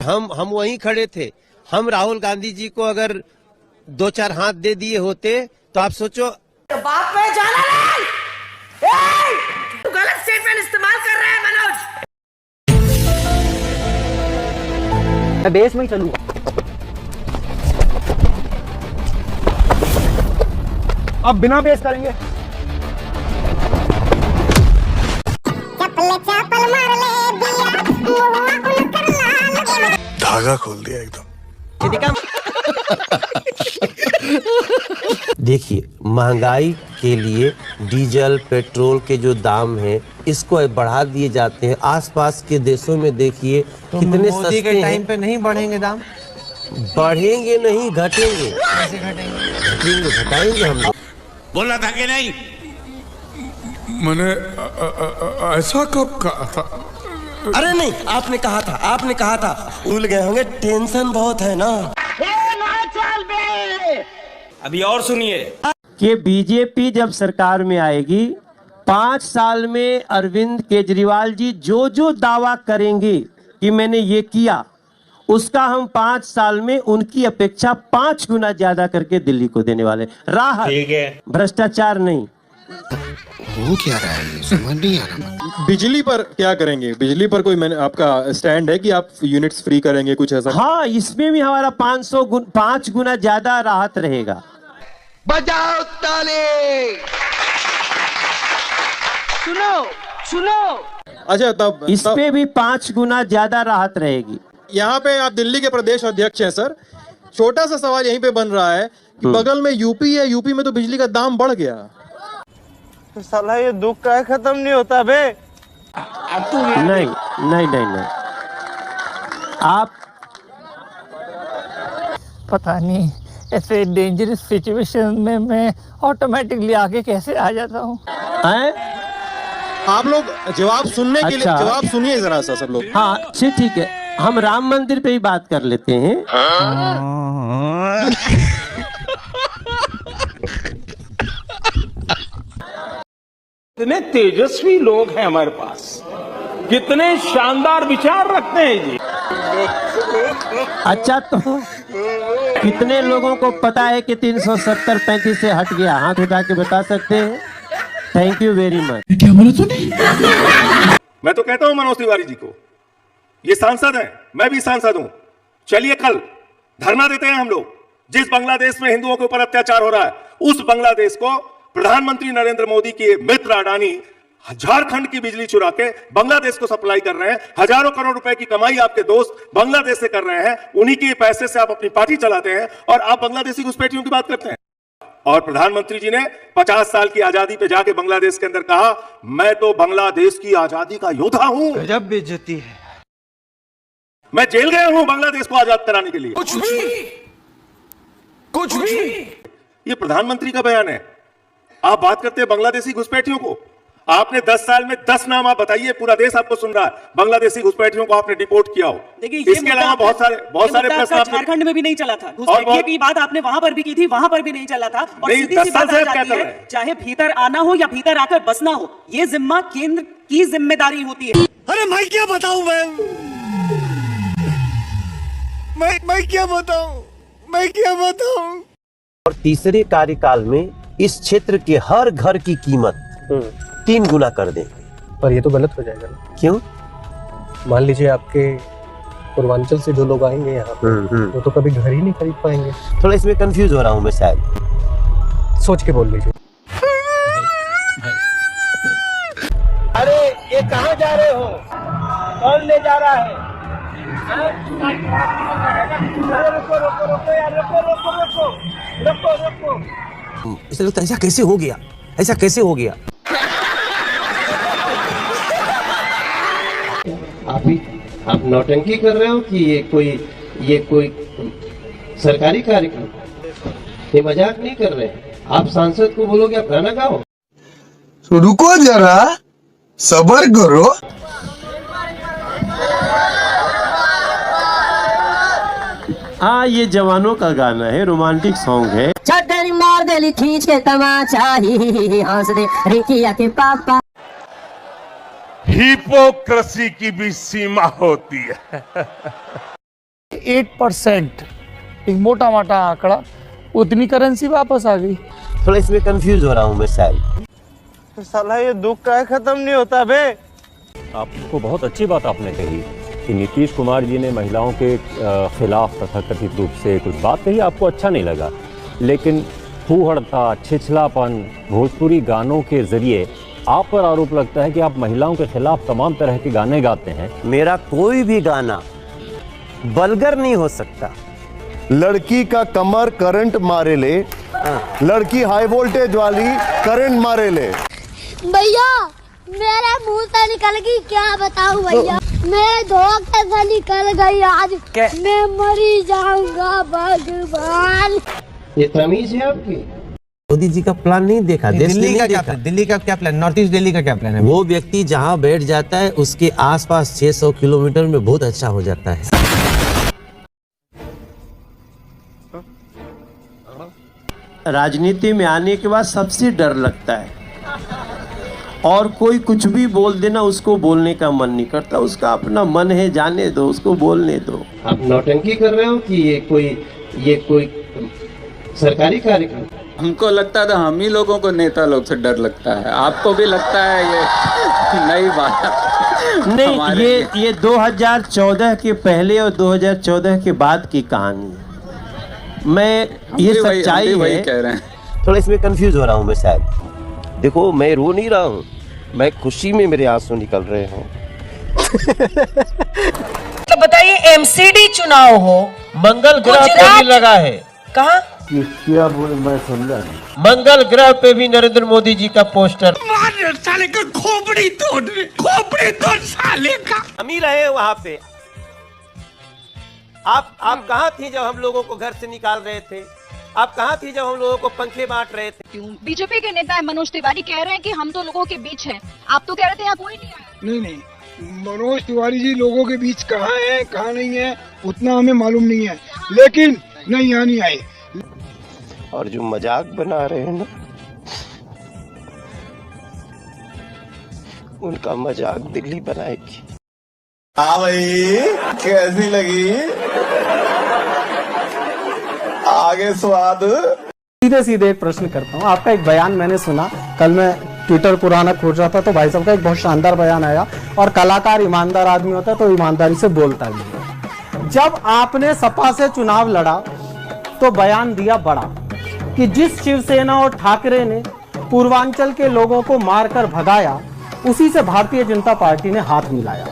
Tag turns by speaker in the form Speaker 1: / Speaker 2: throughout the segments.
Speaker 1: हम वहीं खड़े थे। हम राहुल गांधी जी को अगर 2-4 हाथ दे दिए होते तो आप सोचो।
Speaker 2: बाप पे जाना नहीं। तू गलत स्टेटमेंट इस्तेमाल कर रहा है मनोज।
Speaker 3: मैं बेस में ही चलूंगा। अब बिना बेस करेंगे।
Speaker 4: धागा खोल दिया एकदम।
Speaker 1: देखिए, महंगाई के लिए डीजल पेट्रोल के जो दाम हैं इसको बढ़ा दिए जाते हैं। आसपास के देशों में देखिए
Speaker 5: तो
Speaker 1: कितने
Speaker 5: मोदी
Speaker 1: सस्ते
Speaker 5: के टाइम
Speaker 1: हैं।
Speaker 5: पे नहीं बढ़ेंगे दाम?
Speaker 1: बढ़ेंगे नहीं, घटेंगे।
Speaker 5: कैसे घटेंगे?
Speaker 1: घटेंगे, घटाएंगे हम लोग।
Speaker 4: बोला था कि नहीं? मैंने ऐसा कब कहा था?
Speaker 6: अरे नहीं, आपने कहा था। भूल गए होंगे, टेंशन बहुत है ना।
Speaker 3: अभी और सुनिए
Speaker 1: कि बीजेपी जब सरकार में आएगी 5 साल में अरविंद केजरीवाल जी जो दावा करेंगे कि मैंने ये किया, उसका हम 5 साल में उनकी अपेक्षा 5 गुना ज्यादा करके दिल्ली को देने वाले। राहत,
Speaker 3: ठीक है,
Speaker 1: भ्रष्टाचार नहीं।
Speaker 4: वो क्या रहा है, समझ नहीं आ रहा।
Speaker 7: बिजली पर क्या करेंगे? बिजली पर कोई मैंने आपका स्टैंड है कि आप यूनिट्स फ्री करेंगे, कुछ ऐसा?
Speaker 1: हाँ, इसमें भी हमारा 5 गुना ज्यादा राहत रहेगा।
Speaker 2: बजाओ ताली। सुनो।
Speaker 7: अच्छा, तब
Speaker 1: इस पे भी 5 गुना ज्यादा राहत रहेगी।
Speaker 7: यहाँ पे आप दिल्ली के प्रदेश अध्यक्ष हैं सर। छोटा सा सवाल यहीं पे बन रहा है कि बगल में यूपी है, यूपी में तो बिजली का दाम बढ़ गया।
Speaker 3: तो साला ये दुख का खत्म नहीं होता बे।
Speaker 1: नहीं। आप
Speaker 8: पता नहीं ऐसे डेंजरस सिचुएशन में मैं ऑटोमेटिकली आगे कैसे आ जाता हूँ।
Speaker 7: आप लोग जवाब सुनने के लिए
Speaker 1: अच्छा।
Speaker 7: जवाब सुनिए जरा सा सब लोग।
Speaker 1: हाँ, ठीक है, हम राम मंदिर पे ही बात कर लेते हैं।
Speaker 9: कितने तेजस्वी लोग हैं हमारे पास, कितने शानदार विचार रखते हैं जी।
Speaker 1: अच्छा, तो कितने लोगों को पता है कि 370-35 से हट गया? हाथ उठा के बता सकते हैं? Thank you very much.
Speaker 4: क्या बोला तूने?
Speaker 9: मैं तो कहता हूं मनोज तिवारी जी को, ये सांसद हैं, मैं भी सांसद हूं। चलिए कल धरना देते हैं हम लोग। जिस बांग्लादेश में हिंदुओं के ऊपर अत्याचार हो रहा है, उस बांग्लादेश को प्रधानमंत्री नरेंद्र मोदी के मित्र अडानी झारखंड की बिजली चुरा के बांग्लादेश को सप्लाई कर रहे हैं। हजारों करोड़ रुपए की कमाई आपके दोस्त बांग्लादेश से कर रहे हैं। उन्हीं के पैसे से आप अपनी पार्टी चलाते हैं और आप बांग्लादेशी घुसपैठियों की बात करते हैं। और प्रधानमंत्री जी ने 50 साल की आजादी पे जाके बांग्लादेश के अंदर कहा, मैं तो बांग्लादेश की आजादी का योद्धा हूं।
Speaker 3: गजब बेइज्जती है।
Speaker 9: मैं जेल गया हूं बांग्लादेश को आजाद कराने के लिए।
Speaker 4: कुछ भी।
Speaker 9: ये प्रधानमंत्री का बयान है। आप बात करते हैं बांग्लादेशी घुसपैठियों को। आपने 10 साल में 10 नाम आप बताइए, पूरा देश आपको सुन रहा है, बांग्लादेशी घुसपैठियों को आपने डिपोर्ट किया हो। इसके अलावा बहुत सारे प्रश्न
Speaker 2: झारखंड में भी नहीं चला था। घुसपैठियों की बात आपने वहां पर भी की थी, वहां पर भी नहीं चला था। और
Speaker 9: नहीं,
Speaker 2: सीधी
Speaker 9: 10
Speaker 2: सी
Speaker 9: साल
Speaker 2: बात
Speaker 9: से
Speaker 2: आ
Speaker 9: आप क्या
Speaker 2: जाती
Speaker 9: कर
Speaker 2: है,
Speaker 9: रहे हैं?
Speaker 2: चाहे भीतर आना हो या भीतर आकर बसना हो, ये जिम्मा केंद्र की जिम्मेदारी होती है।
Speaker 6: अरे मैं क्या बताऊं? मैं क्या बताऊं?
Speaker 1: और तीसरे कार्यकाल में इस क्षेत्र के हर घर की कीमत 3 गुना कर देंगे।
Speaker 3: पर ये तो गलत हो जाएगा ना।
Speaker 1: क्यों?
Speaker 3: मान लीजिए आपके पूर्वांचल से जो लोग आएंगे यहाँ वो तो कभी घर ही नहीं खरीद पाएंगे।
Speaker 1: थोड़ा इसमें कंफ्यूज हो रहा हूँ मैं शायद।
Speaker 3: सोच के बोल लीजिए।
Speaker 1: अरे ये कहाँ जा रहे हो? कौन ले जा रहा है? रुको। इसे लगता है ऐसा कैसे हो गया? आप नौटंकी कर रहे हो कि ये कोई सरकारी कार्यक्रम? ये मजाक नहीं कर रहे हैं। आप सांसद को बोलोगे आप गाना गाओ?
Speaker 4: रुको जरा, सब्र करो।
Speaker 1: हाँ, ये जवानों का गाना है, रोमांटिक सॉन्ग है।
Speaker 10: छटर मार देली खींच के तमाचा ही हंस दे रिकिया के पापा।
Speaker 9: हिपोक्रेसी की भी सीमा होती है।
Speaker 8: 8%, एक मोटा मोटा आंकड़ा, उतनी करेंसी वापस आ गई।
Speaker 1: थोड़ा इसमें कंफ्यूज हो रहा हूँ मैं शायद।
Speaker 6: साला ये दुख का खत्म नहीं होता बे।
Speaker 3: आपको बहुत अच्छी बात आपने कही कि नीतीश कुमार जी ने महिलाओं के खिलाफ तथाकथित रूप से कुछ बात कही, आपको अच्छा नहीं लगा, लेकिन फूहड़ता, छिछलापन, भोजपुरी गानों के जरिए आप पर आरोप लगता है कि आप महिलाओं के खिलाफ तमाम तरह के गाने गाते हैं।
Speaker 1: मेरा कोई भी गाना वल्गर नहीं हो सकता।
Speaker 11: लड़की का कमर करंट मारे ले, लड़की हाई वोल्टेज वाली करंट मारे ले।
Speaker 10: भैया मेरे मुंह से निकल गई, क्या बताऊं भैया, मेरे धोखे से निकल गई आज, मैं मरी जाऊंगा भगवान।
Speaker 1: ये तमीज है आपकी? मोदी जी का प्लान नहीं देखा,
Speaker 5: दिल्ली का क्या प्लान? दिल्ली का क्या प्लान? नॉर्थ ईस्ट दिल्ली का क्या प्लान है?
Speaker 1: वो व्यक्ति जहाँ बैठ जाता है उसके आसपास 600 किलोमीटर में बहुत अच्छा हो जाता है। राजनीति में आने के बाद सबसे डर लगता है, और कोई कुछ भी बोल देना उसको बोलने का मन नहीं करता। उसका अपना मन है, जाने दो, उसको बोलने दो। आप नौटंकी कर रहे हो कि ये कोई सरकारी कार्यक्रम?
Speaker 12: हमको लगता था हम ही लोगों को नेता लोग से डर लगता है, आपको भी लगता है ये नई बात?
Speaker 1: नहीं, ये 2014 के पहले और 2014 के बाद की कहानी है। ये सच्चाई है।
Speaker 12: वही कह रहे हैं।
Speaker 1: थोड़ा इसमें कंफ्यूज हो रहा हूँ मैं शायद। देखो मैं रो नहीं रहा हूँ, मैं खुशी में मेरे आंसू निकल रहे हैं।
Speaker 2: तो बताइए, एमसीडी चुनाव हो,
Speaker 1: मंगल ग्रह पे भी लगा है।
Speaker 2: कहा?
Speaker 11: क्या बोले मैं समझा नहीं।
Speaker 1: मंगल ग्रह पे भी नरेंद्र मोदी जी का पोस्टर।
Speaker 4: साले का खोपड़ी तोड़ साले का।
Speaker 1: हम ही रहे वहाँ पे। आप कहाँ थी जब हम लोगों को घर से निकाल रहे थे? आप कहाँ थी जब हम लोगों को पंखे बांट रहे थे?
Speaker 10: बीजेपी के नेता मनोज तिवारी कह रहे हैं कि हम तो लोगों के बीच हैं, आप तो कह रहे थे यहाँ कोई नहीं आया।
Speaker 4: नहीं, मनोज तिवारी जी लोगों के बीच कहाँ है कहाँ नहीं है उतना हमें मालूम नहीं है, लेकिन नहीं यहाँ नहीं आए।
Speaker 1: और जो मजाक बना रहे हैं ना, उनका मजाक दिल्ली बनाएगी।
Speaker 11: हाँ भाई, कैसी लगी? आगे स्वाद।
Speaker 3: सीधे सीधे एक प्रश्न करता हूँ, आपका एक बयान मैंने सुना, कल मैं ट्विटर पुराना खोज रहा था तो भाई साहब का एक बहुत शानदार बयान आया, और कलाकार ईमानदार आदमी होता है तो ईमानदारी से बोलता भी है। जब आपने सपा से चुनाव लड़ा तो बयान दिया बड़ा कि जिस शिवसेना और ठाकरे ने पूर्वांचल के लोगों को मारकर भगाया, उसी से भारतीय जनता पार्टी ने हाथ मिलाया।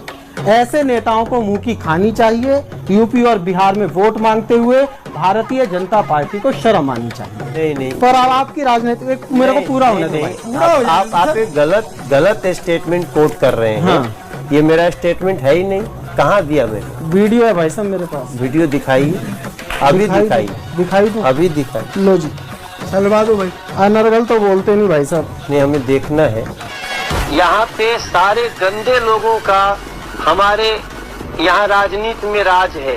Speaker 3: ऐसे नेताओं को मुंह की खानी चाहिए। यूपी और बिहार में वोट मांगते हुए भारतीय जनता पार्टी को शर्म आनी चाहिए। नहीं पर अब आपकी राजनीति मेरे को पूरा होने दो।
Speaker 1: आप एक गलत स्टेटमेंट कोट कर रहे हैं। हाँ। ये मेरा स्टेटमेंट है ही नहीं। कहाँ दिया मैंने?
Speaker 3: वीडियो है भाई साहब मेरे पास।
Speaker 1: वीडियो दिखाइए, अभी
Speaker 3: दिखाई दो,
Speaker 1: अभी दिखाई।
Speaker 3: लो जी, चलवा दो भाई। अनर्गल तो बोलते नहीं भाई साहब।
Speaker 1: नहीं, हमें देखना है। यहाँ पे सारे गंदे लोगों का हमारे यहाँ राजनीति में राज है,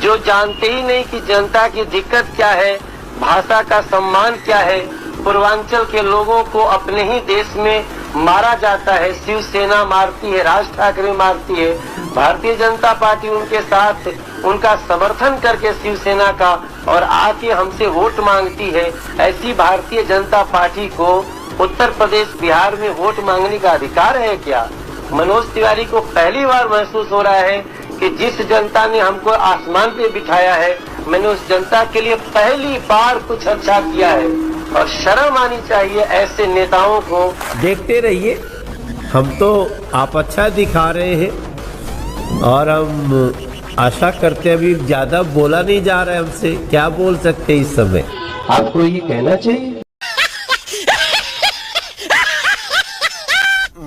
Speaker 1: जो जानते ही नहीं कि जनता की दिक्कत क्या है, भाषा का सम्मान क्या है। पूर्वांचल के लोगों को अपने ही देश में मारा जाता है, शिवसेना मारती है, राज ठाकरे मारती है, भारतीय जनता पार्टी उनके साथ उनका समर्थन करके शिवसेना का और आके हमसे वोट मांगती है। ऐसी भारतीय जनता पार्टी को उत्तर प्रदेश बिहार में वोट मांगने का अधिकार है क्या? मनोज तिवारी को पहली बार महसूस हो रहा है कि जिस जनता ने हमको आसमान पे बिठाया है, मैंने उस जनता के लिए पहली बार कुछ अच्छा किया है, और शर्म आनी चाहिए ऐसे नेताओं को। देखते रहिए, हम तो आप अच्छा दिखा रहे हैं और हम आशा करते हैं। अभी ज्यादा बोला नहीं जा रहा है हमसे, क्या बोल सकते इस समय? आपको ये कहना चाहिए।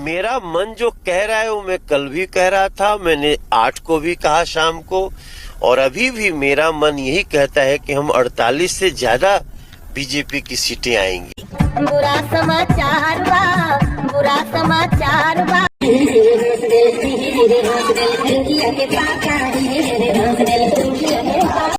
Speaker 1: मेरा मन जो कह रहा है वो मैं कल भी कह रहा था, मैंने 8 को भी कहा शाम को, और अभी भी मेरा मन यही कहता है कि हम 48 से ज्यादा बीजेपी की सीटें आएंगी।
Speaker 10: बुरा समाचार बा, बुरा समाचार बा।